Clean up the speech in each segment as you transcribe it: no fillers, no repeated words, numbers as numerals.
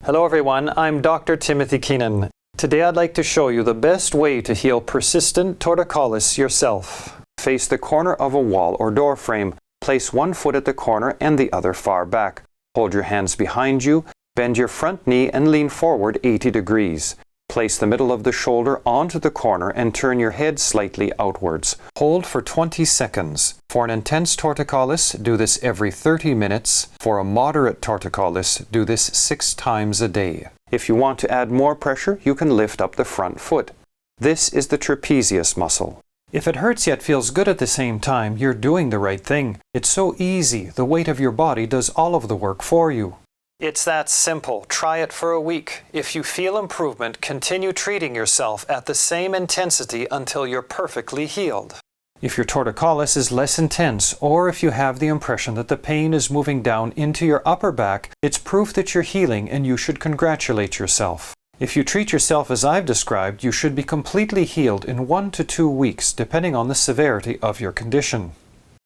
Hello everyone, I'm Dr. Timothy Keenan. Today I'd like to show you the best way to heal persistent torticollis yourself. Face the corner of a wall or door frame. Place one foot at the corner and the other far back. Hold your hands behind you, bend your front knee and lean forward 80 degrees. Place the middle of the shoulder onto the corner and turn your head slightly outwards. Hold for 20 seconds. For an intense torticollis, do this every 30 minutes. For a moderate torticollis, do this 6 times a day. If you want to add more pressure, you can lift up the front foot. This is the trapezius muscle. If it hurts yet feels good at the same time, you're doing the right thing. It's so easy. The weight of your body does all of the work for you. It's that simple. Try it for a week. If you feel improvement, continue treating yourself at the same intensity until you're perfectly healed. If your torticollis is less intense, or if you have the impression that the pain is moving down into your upper back, it's proof that you're healing and you should congratulate yourself. If you treat yourself as I've described, you should be completely healed in 1 to 2 weeks, depending on the severity of your condition.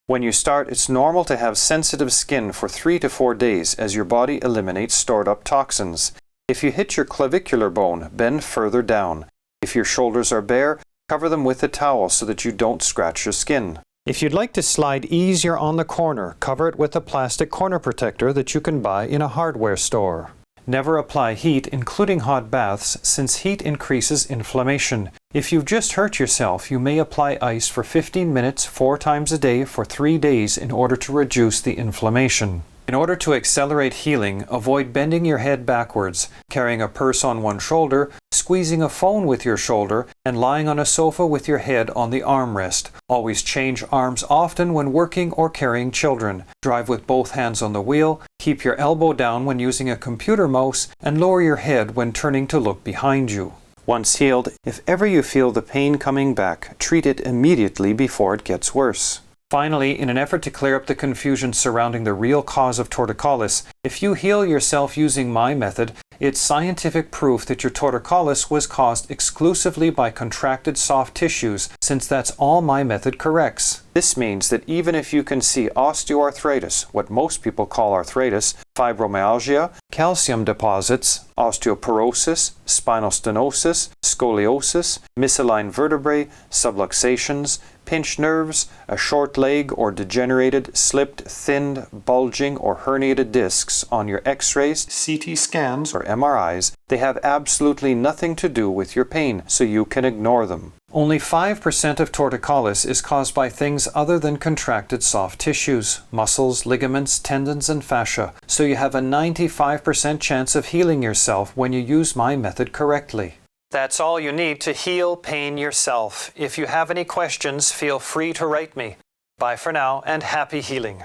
When you start, it's normal to have sensitive skin for 3 to 4 days as your body eliminates stored up toxins. If you hit your clavicular bone, bend further down. If your shoulders are bare, cover them with a towel so that you don't scratch your skin. If you'd like to slide easier on the corner, cover it with a plastic corner protector that you can buy in a hardware store. Never apply heat, including hot baths, since heat increases inflammation. If you've just hurt yourself, you may apply ice for 15 minutes 4 times a day for 3 days in order to reduce the inflammation. In order to accelerate healing, avoid bending your head backwards, carrying a purse on one shoulder, squeezing a phone with your shoulder, and lying on a sofa with your head on the armrest. Always change arms often when working or carrying children. Drive with both hands on the wheel, keep your elbow down when using a computer mouse, and lower your head when turning to look behind you. Once healed, if ever you feel the pain coming back, treat it immediately before it gets worse. Finally, in an effort to clear up the confusion surrounding the real cause of torticollis, if you heal yourself using my method, it's scientific proof that your torticollis was caused exclusively by contracted soft tissues, since that's all my method corrects. This means that even if you can see osteoarthritis, what most people call arthritis, fibromyalgia, calcium deposits, osteoporosis, spinal stenosis, scoliosis, misaligned vertebrae, subluxations, pinched nerves, a short leg or degenerated, slipped, thinned, bulging or herniated discs on your x-rays, CT scans or MRIs, they have absolutely nothing to do with your pain, so you can ignore them. Only 5% of torticollis is caused by things other than contracted soft tissues, muscles, ligaments, tendons, and fascia, so you have a 95% chance of healing yourself when you use my method correctly. That's all you need to heal pain yourself. If you have any questions, feel free to write me. Bye for now and happy healing.